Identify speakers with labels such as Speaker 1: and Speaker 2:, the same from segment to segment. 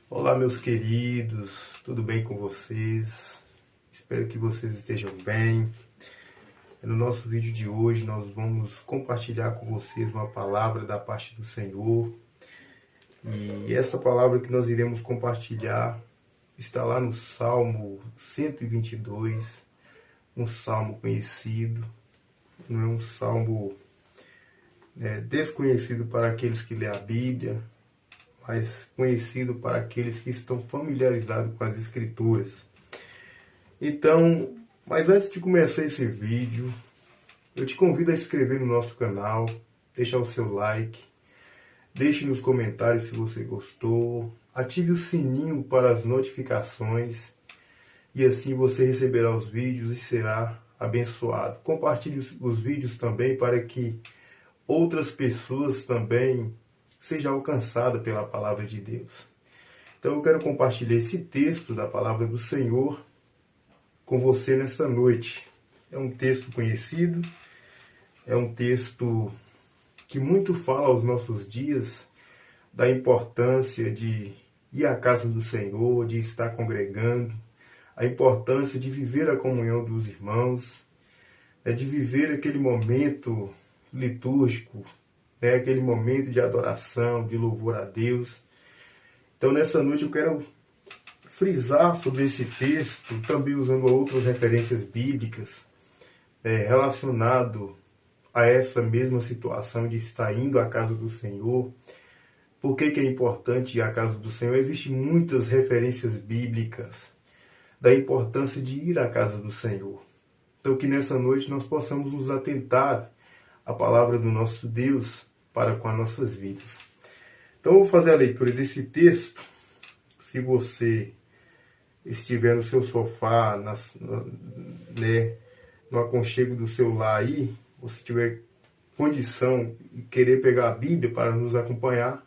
Speaker 1: Olá, meus queridos, tudo bem com vocês? Espero que vocês estejam bem. No nosso vídeo de hoje, nós vamos compartilhar com vocês uma palavra da parte do Senhor. E essa palavra que nós iremos compartilhar está lá no Salmo 122, um salmo conhecido, não é um salmo desconhecido para aqueles que lêem a Bíblia, mas conhecido para aqueles que estão familiarizados com as Escrituras. Então, mas antes de começar esse vídeo, eu te convido a se inscrever no nosso canal, deixar o seu like, deixe nos comentários se você gostou, ative o sininho para as notificações e assim você receberá os vídeos e será abençoado. Compartilhe os vídeos também para que outras pessoas também seja alcançada pela palavra de Deus. Então eu quero compartilhar esse texto da palavra do Senhor com você nesta noite. É um texto conhecido, é um texto que muito fala aos nossos dias da importância de ir à casa do Senhor, de estar congregando, a importância de viver a comunhão dos irmãos, de viver aquele momento litúrgico, aquele momento de adoração, de louvor a Deus. Então nessa noite eu quero frisar sobre esse texto, também usando outras referências bíblicas, relacionado a essa mesma situação de estar indo à casa do Senhor. Por que é importante ir à casa do Senhor? Existem muitas referências bíblicas da importância de ir à casa do Senhor. Então que nessa noite nós possamos nos atentar à palavra do nosso Deus para com as nossas vidas. Então eu vou fazer a leitura desse texto. Se você estiver no seu sofá, no aconchego do seu lar aí, ou se tiver condição e querer pegar a Bíblia para nos acompanhar,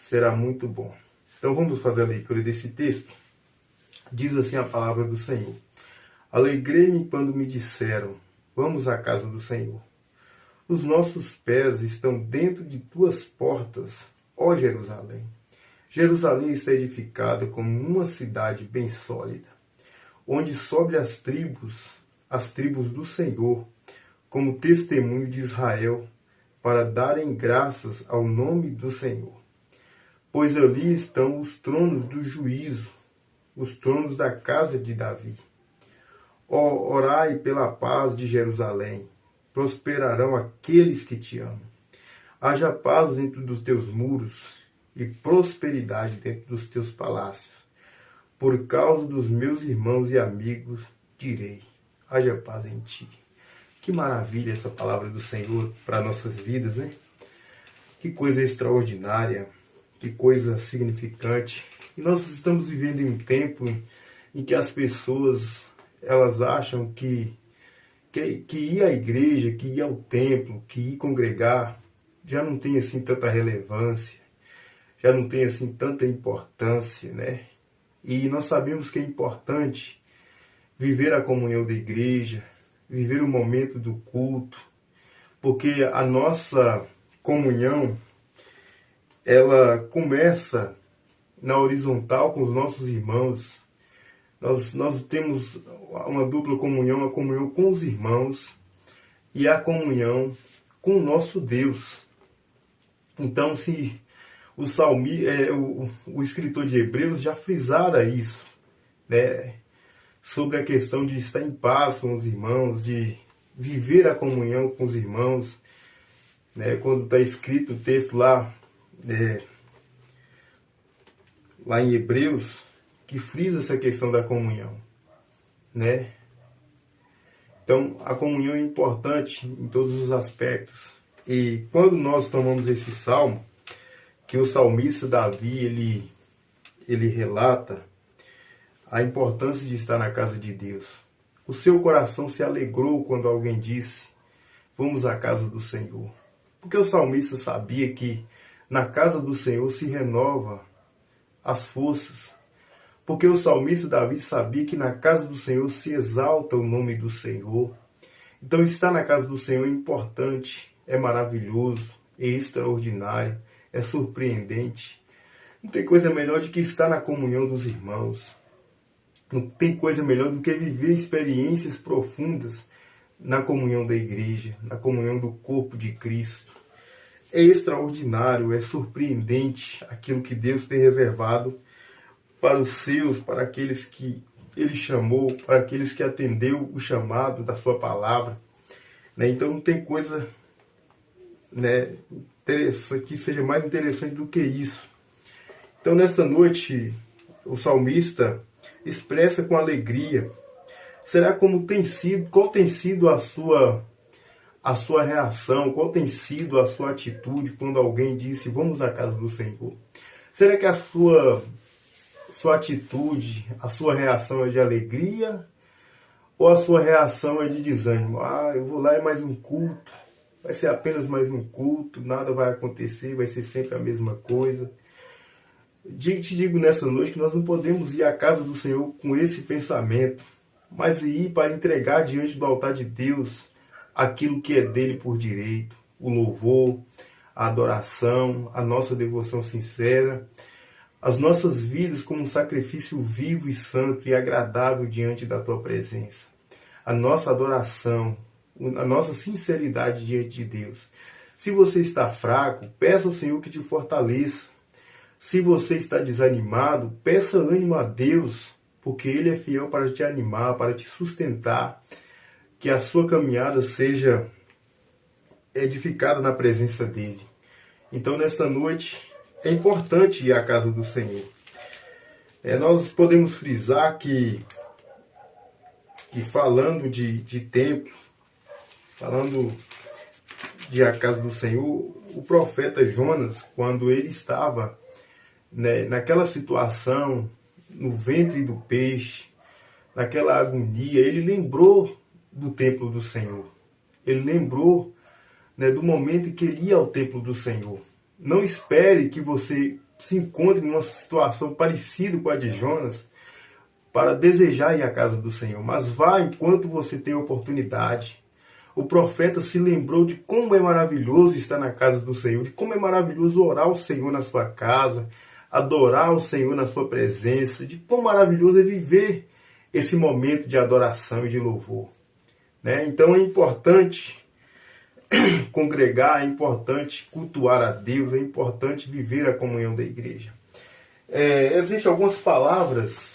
Speaker 1: será muito bom. Então vamos fazer a leitura desse texto. Diz assim a palavra do Senhor: Alegrei-me quando me disseram, vamos à casa do Senhor. Os nossos pés estão dentro de tuas portas, ó Jerusalém. Jerusalém está edificada como uma cidade bem sólida, onde sobe as tribos do Senhor, como testemunho de Israel, para darem graças ao nome do Senhor. Pois ali estão os tronos do juízo, os tronos da casa de Davi. Ó, orai pela paz de Jerusalém. Prosperarão aqueles que te amam. Haja paz dentro dos teus muros e prosperidade dentro dos teus palácios. Por causa dos meus irmãos e amigos, direi, haja paz em ti. Que maravilha essa palavra do Senhor para nossas vidas, né? Que coisa extraordinária, que coisa significante. E nós estamos vivendo em um tempo em que as pessoas, elas acham que ir à igreja, que ir ao templo, que ir congregar, já não tem assim tanta relevância, já não tem assim tanta importância, né? E nós sabemos que é importante viver a comunhão da igreja, viver o momento do culto, porque a nossa comunhão, ela começa na horizontal com os nossos irmãos. Nós temos uma dupla comunhão, a comunhão com os irmãos e a comunhão com o nosso Deus. Então, se o escritor de Hebreus já frisara isso, né, sobre a questão de estar em paz com os irmãos, de viver a comunhão com os irmãos, né, quando está escrito o texto lá em Hebreus, que frisa essa questão da comunhão, né? Então, a comunhão é importante em todos os aspectos. E quando nós tomamos esse salmo, que o salmista Davi, ele relata a importância de estar na casa de Deus. O seu coração se alegrou quando alguém disse, vamos à casa do Senhor. Porque o salmista sabia que na casa do Senhor se renova as forças. Porque o salmista Davi sabia que na casa do Senhor se exalta o nome do Senhor. Então estar na casa do Senhor é importante, é maravilhoso, é extraordinário, é surpreendente. Não tem coisa melhor do que estar na comunhão dos irmãos. Não tem coisa melhor do que viver experiências profundas na comunhão da igreja, na comunhão do corpo de Cristo. É extraordinário, é surpreendente aquilo que Deus tem reservado para os seus, para aqueles que Ele chamou, para aqueles que atendeu o chamado da sua palavra. Então não tem coisa interessante, que seja mais interessante do que isso. Então nessa noite o salmista expressa com alegria. Será como tem sido, qual tem sido a sua reação, qual tem sido a sua atitude quando alguém disse, vamos à casa do Senhor? Será que a sua atitude, a sua reação é de alegria? Ou a sua reação é de desânimo? Eu vou lá, é mais um culto, vai ser apenas mais um culto, nada vai acontecer, vai ser sempre a mesma coisa. Te digo nessa noite que nós não podemos ir à casa do Senhor com esse pensamento, mas ir para entregar diante do altar de Deus aquilo que é dele por direito, o louvor, a adoração, a nossa devoção sincera, as nossas vidas como um sacrifício vivo e santo e agradável diante da tua presença. A nossa adoração, a nossa sinceridade diante de Deus. Se você está fraco, peça ao Senhor que te fortaleça. Se você está desanimado, peça ânimo a Deus, porque Ele é fiel para te animar, para te sustentar, que a sua caminhada seja edificada na presença dEle. Então, nesta noite, é importante ir à casa do Senhor. Nós podemos frisar que falando de templo, falando de a casa do Senhor, o profeta Jonas, quando ele estava naquela situação, no ventre do peixe, naquela agonia, ele lembrou do templo do Senhor. Ele lembrou do momento em que ele ia ao templo do Senhor. Não espere que você se encontre numa situação parecida com a de Jonas para desejar ir à casa do Senhor, mas vá enquanto você tem oportunidade. O profeta se lembrou de como é maravilhoso estar na casa do Senhor, de como é maravilhoso orar ao Senhor na sua casa, adorar o Senhor na sua presença, de quão maravilhoso é viver esse momento de adoração e de louvor. Então é importante congregar, é importante cultuar a Deus, é importante viver a comunhão da igreja. Existem algumas palavras,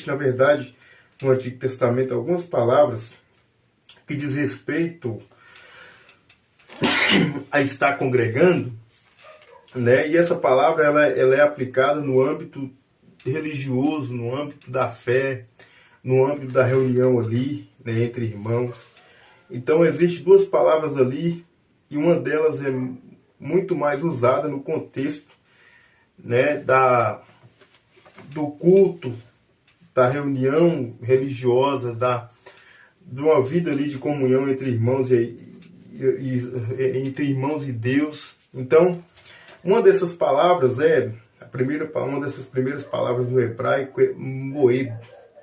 Speaker 1: na verdade, no Antigo Testamento, algumas palavras que diz respeito a estar congregando, e essa palavra ela é aplicada no âmbito religioso, no âmbito da fé, no âmbito da reunião ali, entre irmãos. Então existem duas palavras ali, e uma delas é muito mais usada no contexto do culto, da reunião religiosa, de uma vida ali de comunhão entre irmãos entre irmãos e Deus. Então, uma dessas palavras uma dessas primeiras palavras no hebraico é moed,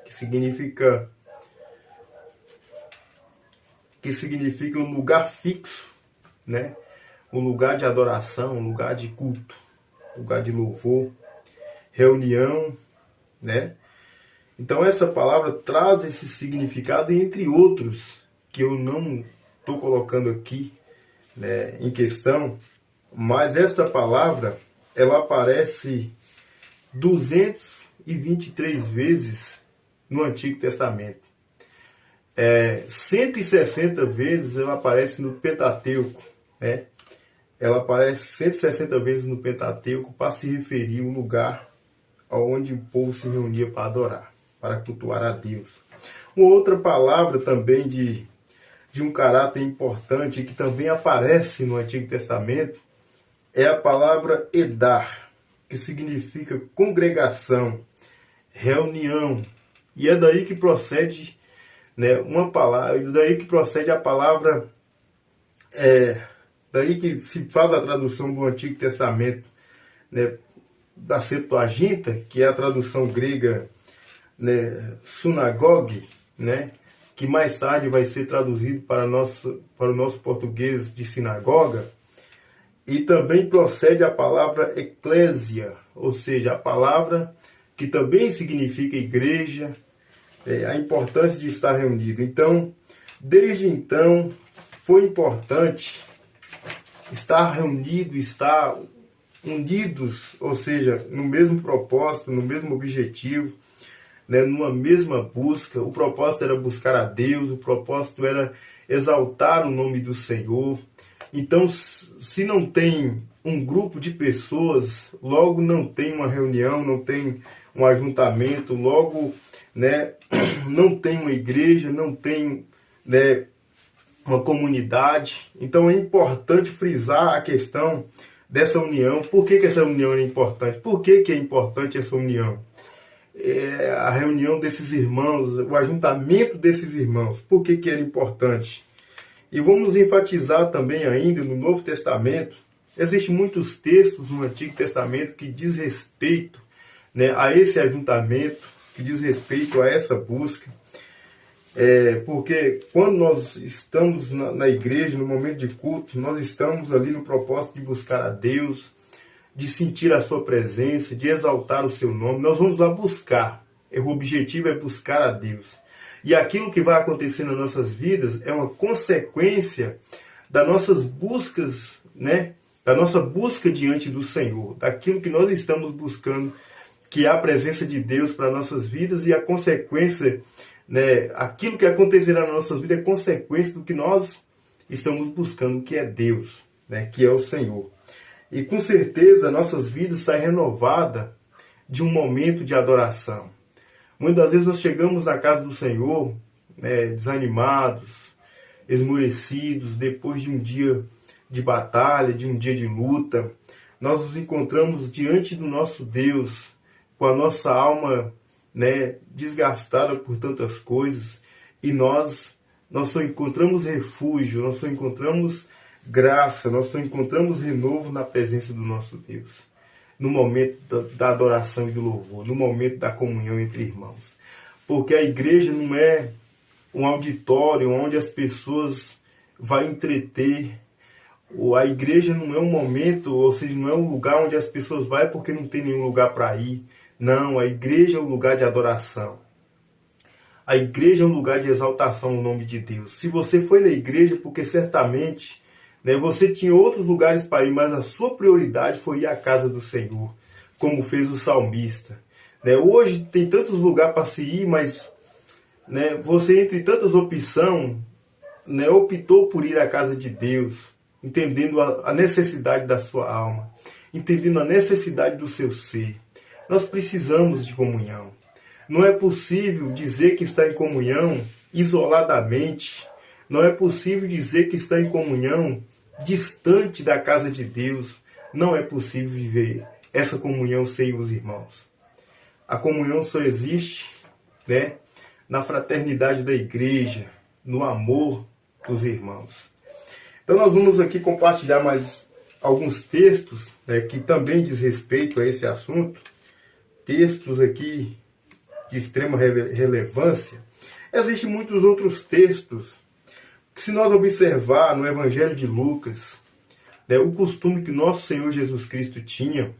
Speaker 1: que significa um lugar fixo, um lugar de adoração, um lugar de culto, um lugar de louvor, reunião, Então essa palavra traz esse significado, entre outros, que eu não estou colocando aqui em questão, mas esta palavra, ela aparece 223 vezes no Antigo Testamento. 160 vezes ela aparece no Pentateuco. Ela aparece 160 vezes no Pentateuco para se referir ao lugar onde o povo se reunia para adorar, para cultuar a Deus. Uma outra palavra também de um caráter importante, que também aparece no Antigo Testamento, é a palavra edar, que significa congregação, reunião. E é daí que procede uma palavra, daí que procede a palavra, daí que se faz a tradução do Antigo Testamento, da Septuaginta, que é a tradução grega, sunagogue, que mais tarde vai ser traduzido para o nosso português de sinagoga. E também procede a palavra eclésia, ou seja, a palavra que também significa igreja, a importância de estar reunido. Então, desde então, foi importante estar reunido, estar unidos, ou seja, no mesmo propósito, no mesmo objetivo, né, numa mesma busca. O propósito era buscar a Deus, o propósito era exaltar o nome do Senhor. Então, se não tem um grupo de pessoas, logo não tem uma reunião, não tem um ajuntamento, logo, né, não tem uma igreja, não tem, né, uma comunidade. Então é importante frisar a questão dessa união. Por que essa união é importante? Por que é importante essa união? A reunião desses irmãos, o ajuntamento desses irmãos. Por que era importante? E vamos enfatizar também ainda no Novo Testamento. Existem muitos textos no Antigo Testamento que diz respeito, né, a esse ajuntamento, que diz respeito a essa busca. Porque quando nós estamos na igreja, no momento de culto, nós estamos ali no propósito de buscar a Deus, de sentir a sua presença, de exaltar o seu nome. Nós vamos lá buscar. O objetivo é buscar a Deus. E aquilo que vai acontecer nas nossas vidas é uma consequência das nossas buscas, né? Da nossa busca diante do Senhor, daquilo que nós estamos buscando, que é a presença de Deus para nossas vidas, e a consequência, né? Aquilo que acontecerá nas nossas vidas é consequência do que nós estamos buscando, que é Deus, né? Que é o Senhor. E com certeza nossas vidas saem renovadas de um momento de adoração. Muitas vezes nós chegamos na casa do Senhor, né, desanimados, esmorecidos, depois de um dia de batalha, de um dia de luta. Nós nos encontramos diante do nosso Deus, com a nossa alma, né, desgastada por tantas coisas, e nós só encontramos refúgio, nós só encontramos graça, nós só encontramos renovo na presença do nosso Deus. No momento da adoração e do louvor, no momento da comunhão entre irmãos. Porque a igreja não é um auditório onde as pessoas vão entreter. Ou a igreja não é um momento, ou seja, não é um lugar onde as pessoas vão porque não tem nenhum lugar para ir. Não, a igreja é um lugar de adoração. A igreja é um lugar de exaltação no nome de Deus. Se você foi na igreja, porque certamente, né, você tinha outros lugares para ir, mas a sua prioridade foi ir à casa do Senhor, como fez o salmista. Né, hoje tem tantos lugares para se ir, mas, né, você, entre tantas opções, né, optou por ir à casa de Deus, entendendo a necessidade da sua alma, entendendo a necessidade do seu ser. Nós precisamos de comunhão. Não é possível dizer que está em comunhão isoladamente. Não é possível dizer que está em comunhão distante da casa de Deus. Não é possível viver essa comunhão sem os irmãos. A comunhão só existe, né, na fraternidade da igreja, no amor dos irmãos. Então nós vamos aqui compartilhar mais alguns textos, né, que também diz respeito a esse assunto. Textos aqui de extrema relevância. Existem muitos outros textos que, se nós observar no Evangelho de Lucas, né, o costume que nosso Senhor Jesus Cristo tinha,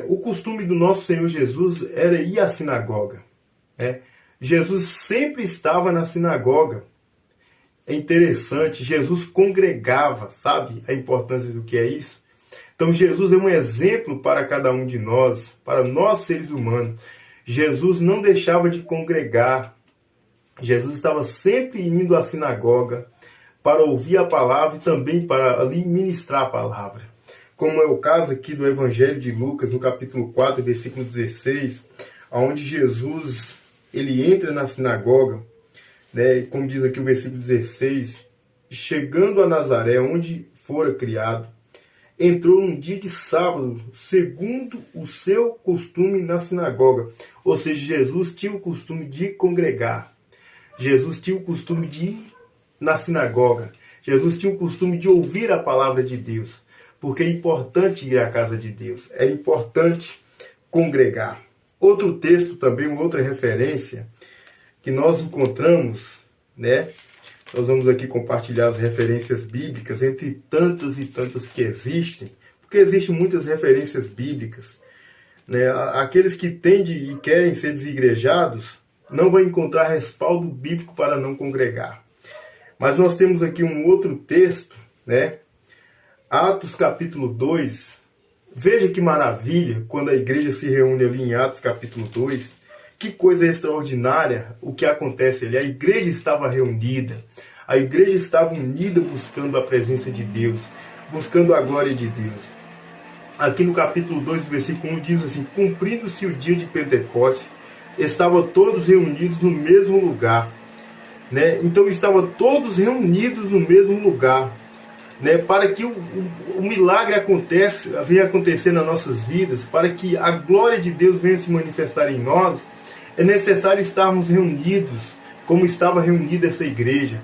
Speaker 1: o costume do nosso Senhor Jesus era ir à sinagoga. Né? Jesus sempre estava na sinagoga. É interessante, Jesus congregava, sabe a importância do que é isso? Então Jesus é um exemplo para cada um de nós, para nós seres humanos. Jesus não deixava de congregar. Jesus estava sempre indo à sinagoga para ouvir a palavra e também para ali ministrar a palavra. Como é o caso aqui do Evangelho de Lucas, no capítulo 4, versículo 16, onde Jesus ele entra na sinagoga, né, como diz aqui o versículo 16, chegando a Nazaré, onde fora criado, entrou num dia de sábado, segundo o seu costume na sinagoga. Ou seja, Jesus tinha o costume de congregar. Jesus tinha o costume de ir na sinagoga. Jesus tinha o costume de ouvir a palavra de Deus. Porque é importante ir à casa de Deus. É importante congregar. Outro texto também, uma outra referência que nós encontramos, né? Nós vamos aqui compartilhar as referências bíblicas, entre tantas e tantas que existem, porque existem muitas referências bíblicas né, aqueles que tendem e querem ser desigrejados não vão encontrar respaldo bíblico para não congregar. Mas nós temos aqui um outro texto, né? Atos capítulo 2. Veja que maravilha quando a igreja se reúne ali em Atos capítulo 2. Que coisa extraordinária o que acontece ali. A igreja estava reunida. A igreja estava unida buscando a presença de Deus, buscando a glória de Deus. Aqui no capítulo 2, versículo 1 diz assim: cumprindo-se o dia de Pentecostes, estavam todos reunidos no mesmo lugar. Né? Então estavam todos reunidos no mesmo lugar. Né? Para que o milagre venha acontecer nas nossas vidas, para que a glória de Deus venha se manifestar em nós, é necessário estarmos reunidos, como estava reunida essa igreja.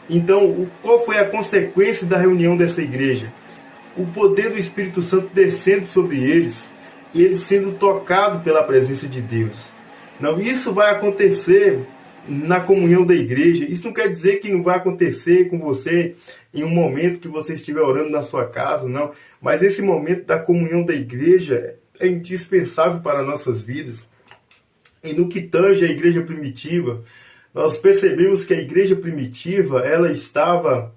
Speaker 1: Então, qual foi a consequência da reunião dessa igreja? O poder do Espírito Santo descendo sobre eles, e eles sendo tocados pela presença de Deus. Não, isso vai acontecer na comunhão da igreja. Isso não quer dizer que não vai acontecer com você em um momento que você estiver orando na sua casa, não. Mas esse momento da comunhão da igreja é indispensável para nossas vidas. E no que tange a igreja primitiva, nós percebemos que a igreja primitiva, ela estava,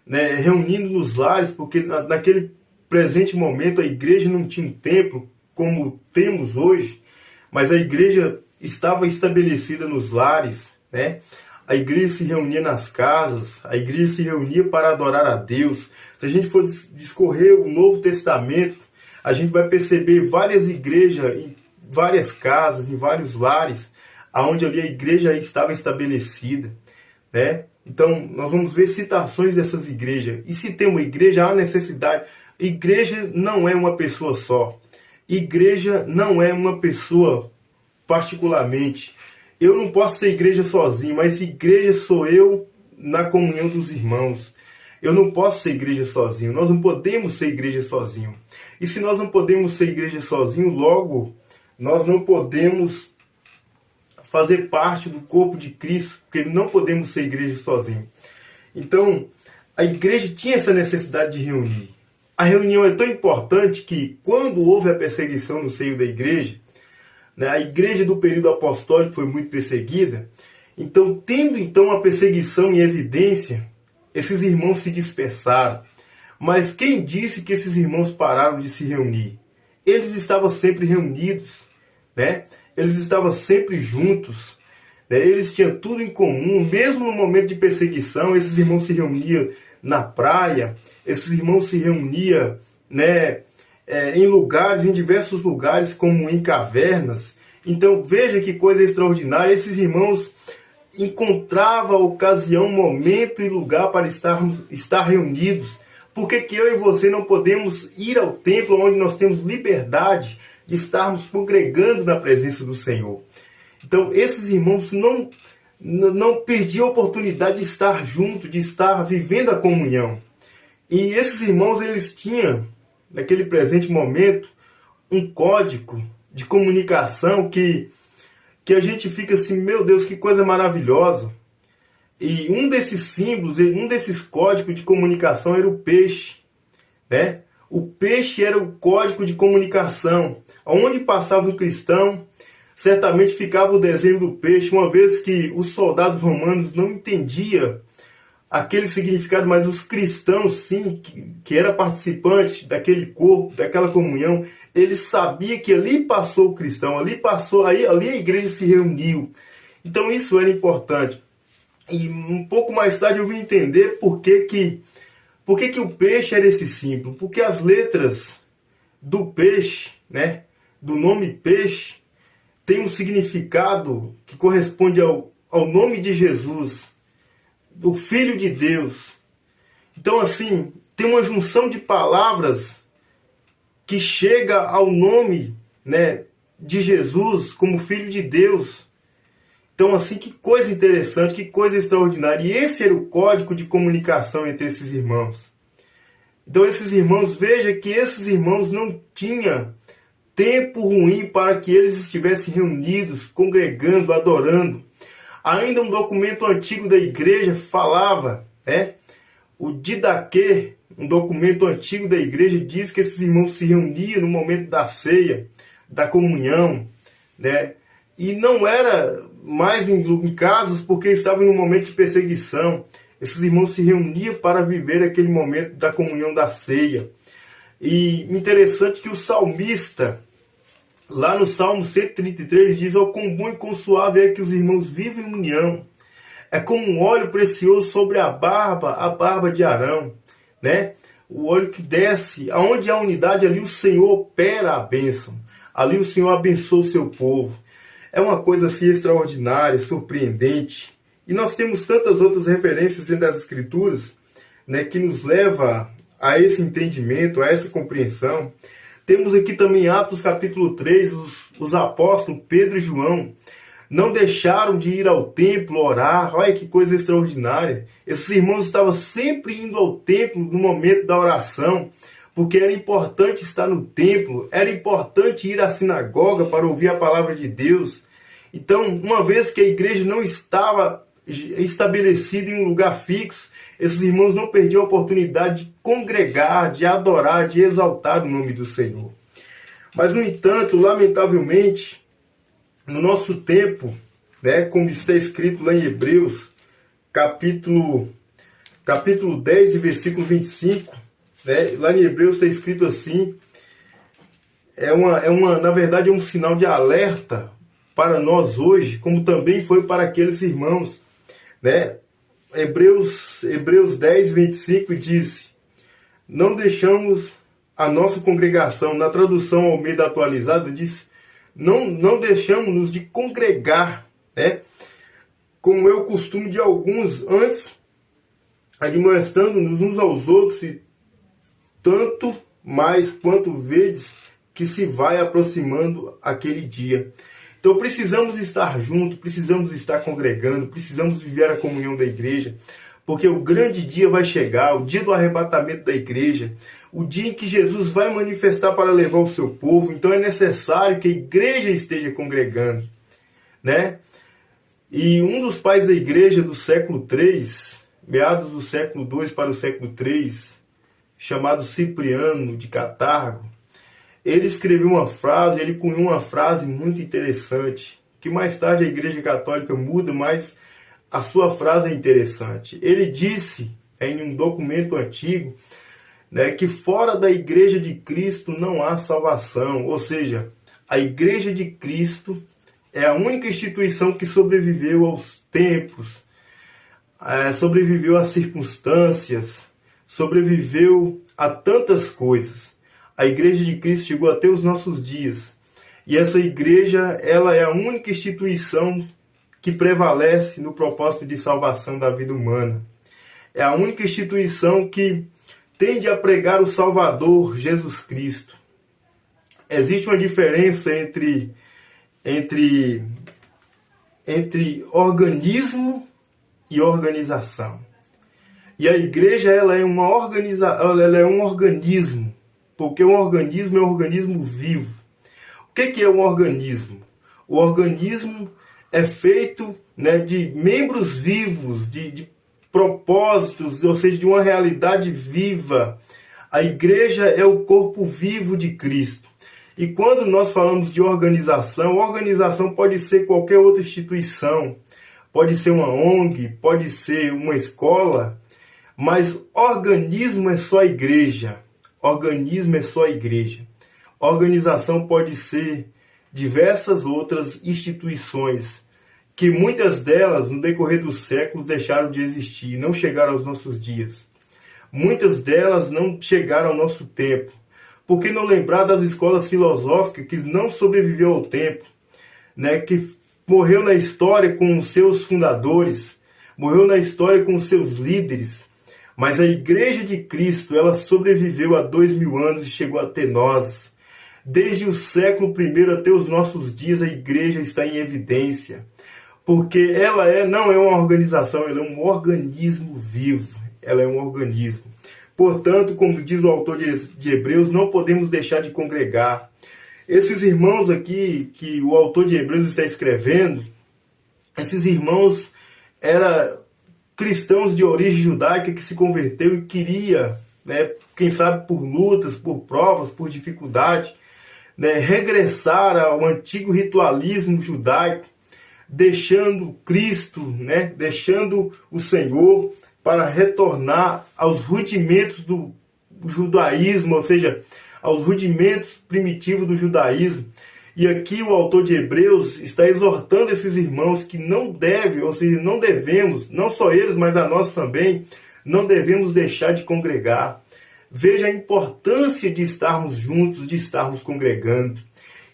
Speaker 1: né, reunindo nos lares, porque naquele presente momento a igreja não tinha um templo como temos hoje, mas a igreja estava estabelecida nos lares, né? A igreja se reunia nas casas, a igreja se reunia para adorar a Deus. Se a gente for discorrer o Novo Testamento, a gente vai perceber várias igrejas em várias casas, em vários lares, aonde ali a igreja estava estabelecida, né? Então, nós vamos ver citações dessas igrejas. E se tem uma igreja, há necessidade. Igreja não é uma pessoa só. Igreja não é uma pessoa particularmente. Eu não posso ser igreja sozinho, mas igreja sou eu na comunhão dos irmãos. Eu não posso ser igreja sozinho. Nós não podemos ser igreja sozinho. E se nós não podemos ser igreja sozinho, logo nós não podemos fazer parte do corpo de Cristo, porque não podemos ser igreja sozinho. Então, a igreja tinha essa necessidade de reunir. A reunião é tão importante que, quando houve a perseguição no seio da igreja, né, a igreja do período apostólico foi muito perseguida. Então, tendo a perseguição em evidência, esses irmãos se dispersaram. Mas quem disse que esses irmãos pararam de se reunir? Eles estavam sempre reunidos, né? Eles estavam sempre juntos, né? Eles tinham tudo em comum. Mesmo no momento de perseguição, esses irmãos se reuniam na praia, esses irmãos se reuniam, né, em diversos lugares, como em cavernas. Então veja que coisa extraordinária. Esses irmãos encontravam ocasião, momento e lugar para estar reunidos. Por que eu e você não podemos ir ao templo onde nós temos liberdade de estarmos congregando na presença do Senhor? Então esses irmãos não perdiam a oportunidade de estar junto, de estar vivendo a comunhão. E esses irmãos, eles tinham, naquele presente momento, um código de comunicação que a gente fica assim, meu Deus, que coisa maravilhosa. E um desses símbolos, um desses códigos de comunicação era o peixe, né? O peixe era o código de comunicação. Onde passava um cristão, certamente ficava o desenho do peixe, uma vez que os soldados romanos não entendiam aquele significado, mas os cristãos, sim, que era participante daquele corpo, daquela comunhão, eles sabiam que ali passou o cristão, ali a igreja se reuniu. Então isso era importante. E um pouco mais tarde eu vim entender por que o peixe era esse símbolo. Porque as letras do peixe, né, do nome peixe, tem um significado que corresponde ao nome de Jesus, do Filho de Deus. Então, assim, tem uma junção de palavras que chega ao nome, né, de Jesus como Filho de Deus. Então, assim, que coisa interessante, que coisa extraordinária. E esse era o código de comunicação entre esses irmãos. Então, esses irmãos, veja que esses irmãos não tinham tempo ruim para que eles estivessem reunidos, congregando, adorando. Ainda um documento antigo da igreja falava, o Didaquê, um documento antigo da igreja, diz que esses irmãos se reuniam no momento da ceia da comunhão, né? E não era mais em casas porque estavam em um momento de perseguição. Esses irmãos se reuniam para viver aquele momento da comunhão da ceia. E interessante que o salmista, lá no Salmo 133, diz: "Ó, quão bom e quão suave é que os irmãos vivem em união. É como um óleo precioso sobre a barba de Arão", né? O óleo que desce, aonde há unidade, ali o Senhor opera a bênção. Ali o Senhor abençoa o seu povo. É uma coisa assim extraordinária, surpreendente. E nós temos tantas outras referências dentro das Escrituras, né, que nos leva a esse entendimento, a essa compreensão. Temos aqui também Atos capítulo 3, os apóstolos Pedro e João não deixaram de ir ao templo orar. Olha que coisa extraordinária. Esses irmãos estavam sempre indo ao templo no momento da oração, porque era importante estar no templo, era importante ir à sinagoga para ouvir a palavra de Deus. Então, uma vez que a igreja não estava estabelecida em um lugar fixo, esses irmãos não perdiam a oportunidade de congregar, de adorar, de exaltar o nome do Senhor. Mas, no entanto, lamentavelmente, no nosso tempo, né, como está escrito lá em Hebreus, capítulo 10 e versículo 25, né, lá em Hebreus está escrito assim, na verdade é um sinal de alerta para nós hoje, como também foi para aqueles irmãos, né? Hebreus 10, 25 diz: "Não deixamos a nossa congregação", na tradução Almeida atualizada diz: não deixamos-nos de congregar, né? Como é o costume de alguns, antes admoestando-nos uns aos outros, e tanto mais quanto vedes que se vai aproximando aquele dia. Então precisamos estar juntos, precisamos estar congregando, precisamos viver a comunhão da igreja, porque o grande dia vai chegar, o dia do arrebatamento da igreja, o dia em que Jesus vai manifestar para levar o seu povo. Então é necessário que a igreja esteja congregando, né? E um dos pais da igreja do século III, meados do século II para o século III, chamado Cipriano de Catargo, ele escreveu uma frase, ele cunhou uma frase muito interessante, que mais tarde a Igreja Católica muda, mas a sua frase é interessante. Ele disse, em um documento antigo, né, que fora da Igreja de Cristo não há salvação. Ou seja, a Igreja de Cristo é a única instituição que sobreviveu aos tempos, sobreviveu às circunstâncias, sobreviveu a tantas coisas. A Igreja de Cristo chegou até os nossos dias. E essa igreja, ela é a única instituição que prevalece no propósito de salvação da vida humana. É a única instituição que tende a pregar o Salvador, Jesus Cristo. Existe uma diferença entre organismo e organização. E a igreja, ela é um organismo, porque um organismo é um organismo vivo. O que é um organismo? O organismo é feito, né, de membros vivos, de propósitos, ou seja, de uma realidade viva. A igreja é o corpo vivo de Cristo. E quando nós falamos de organização pode ser qualquer outra instituição, pode ser uma ONG, pode ser uma escola, mas organismo é só a igreja. Organismo é só a igreja. Organização pode ser diversas outras instituições, que muitas delas, no decorrer dos séculos, deixaram de existir, não chegaram aos nossos dias. Muitas delas não chegaram ao nosso tempo. Por que não lembrar das escolas filosóficas que não sobreviveu ao tempo, né? Que morreu na história com os seus fundadores, morreu na história com os seus líderes, mas a Igreja de Cristo, ela sobreviveu há 2000 anos e chegou até nós. Desde o século I até os nossos dias, a Igreja está em evidência, porque ela não é uma organização, ela é um organismo vivo, ela é um organismo. Portanto, como diz o autor de Hebreus, não podemos deixar de congregar. Esses irmãos aqui, que o autor de Hebreus está escrevendo, esses irmãos eram cristãos de origem judaica que se converteu e queria, né, quem sabe por lutas, por provas, por dificuldade, né, regressar ao antigo ritualismo judaico, deixando Cristo, né, deixando o Senhor, para retornar aos rudimentos do judaísmo, ou seja, aos rudimentos primitivos do judaísmo. E aqui o autor de Hebreus está exortando esses irmãos que não devem, ou seja, não devemos, não só eles, mas a nós também, não devemos deixar de congregar. Veja a importância de estarmos juntos, de estarmos congregando.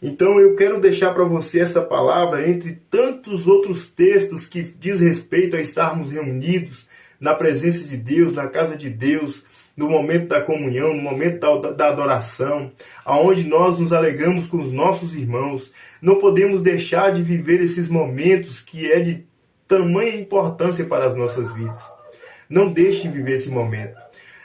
Speaker 1: Então eu quero deixar para você essa palavra entre tantos outros textos que diz respeito a estarmos reunidos na presença de Deus, na casa de Deus, no momento da comunhão, no momento da adoração, aonde nós nos alegramos com os nossos irmãos. Não podemos deixar de viver esses momentos que é de tamanha importância para as nossas vidas. Não deixe de viver esse momento.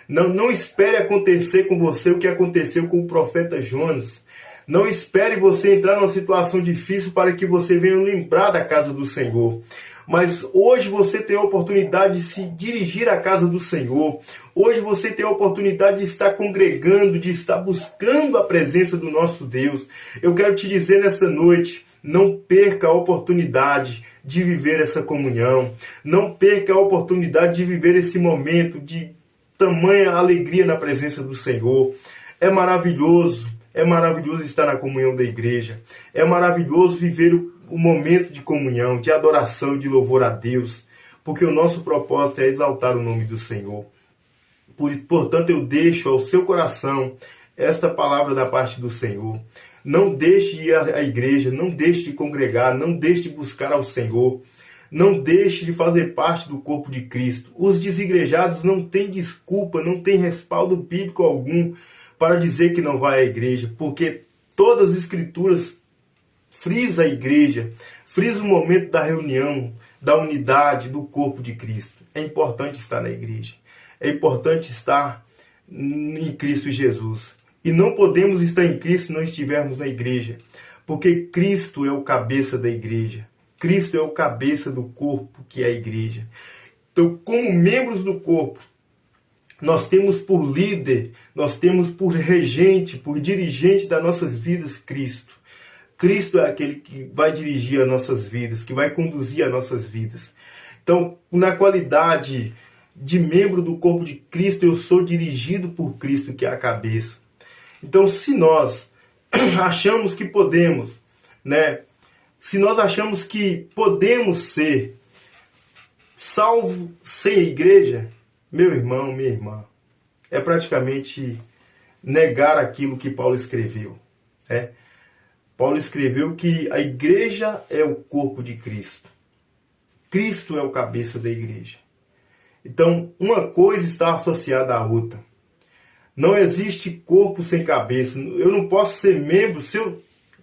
Speaker 1: Não espere acontecer com você o que aconteceu com o profeta Jonas. Não espere você entrar numa situação difícil para que você venha lembrar da casa do Senhor. Mas hoje você tem a oportunidade de se dirigir à casa do Senhor. Hoje você tem a oportunidade de estar congregando, de estar buscando a presença do nosso Deus. Eu quero te dizer nessa noite, não perca a oportunidade de viver essa comunhão. Não perca a oportunidade de viver esse momento de tamanha alegria na presença do Senhor. É maravilhoso estar na comunhão da igreja. É maravilhoso viver o momento de comunhão, de adoração, de louvor a Deus, porque o nosso propósito é exaltar o nome do Senhor. Portanto, eu deixo ao seu coração esta palavra da parte do Senhor. Não deixe de ir à igreja, não deixe de congregar, não deixe de buscar ao Senhor. Não deixe de fazer parte do corpo de Cristo. Os desigrejados não têm desculpa, não têm respaldo bíblico algum para dizer que não vai à igreja, porque todas as escrituras frisa a igreja, frisa o momento da reunião, da unidade, do corpo de Cristo. É importante estar na igreja. É importante estar em Cristo Jesus. E não podemos estar em Cristo se não estivermos na igreja, porque Cristo é o cabeça da igreja. Cristo é o cabeça do corpo, que é a igreja. Então, como membros do corpo, nós temos por líder, nós temos por regente, por dirigente das nossas vidas Cristo. Cristo é aquele que vai dirigir as nossas vidas, que vai conduzir as nossas vidas. Então, na qualidade de membro do corpo de Cristo, eu sou dirigido por Cristo, que é a cabeça. Então, se nós achamos que podemos, né? Se nós achamos que podemos ser salvos sem a igreja, meu irmão, minha irmã, é praticamente negar aquilo que Paulo escreveu. Né? Paulo escreveu que a igreja é o corpo de Cristo. Cristo é o cabeça da igreja. Então, uma coisa está associada à outra. Não existe corpo sem cabeça. Eu não posso ser membro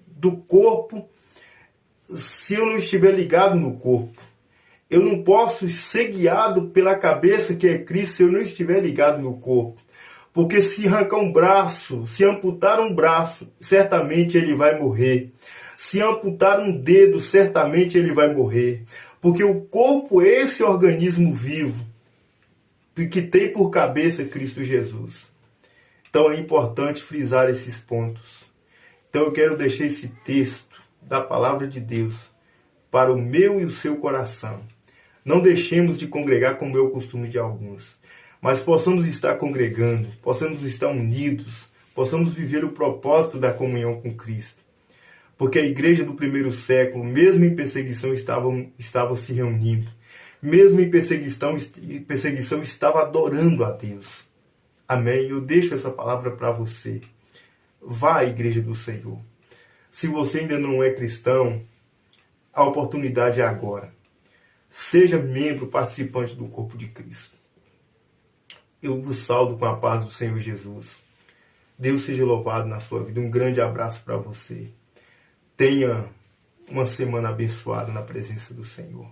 Speaker 1: do corpo se eu não estiver ligado no corpo. Eu não posso ser guiado pela cabeça que é Cristo se eu não estiver ligado no corpo. Porque se arrancar um braço, se amputar um braço, certamente ele vai morrer. Se amputar um dedo, certamente ele vai morrer. Porque o corpo é esse organismo vivo que tem por cabeça Cristo Jesus. Então é importante frisar esses pontos. Então eu quero deixar esse texto da palavra de Deus para o meu e o seu coração. Não deixemos de congregar como é o costume de alguns, mas possamos estar congregando, possamos estar unidos, possamos viver o propósito da comunhão com Cristo. Porque a igreja do primeiro século, mesmo em perseguição, estavam se reunindo. Mesmo em perseguição, estava adorando a Deus. Amém? Eu deixo essa palavra para você. Vá à igreja do Senhor. Se você ainda não é cristão, a oportunidade é agora. Seja membro, participante do corpo de Cristo. Eu vos saúdo com a paz do Senhor Jesus. Deus seja louvado na sua vida. Um grande abraço para você. Tenha uma semana abençoada na presença do Senhor.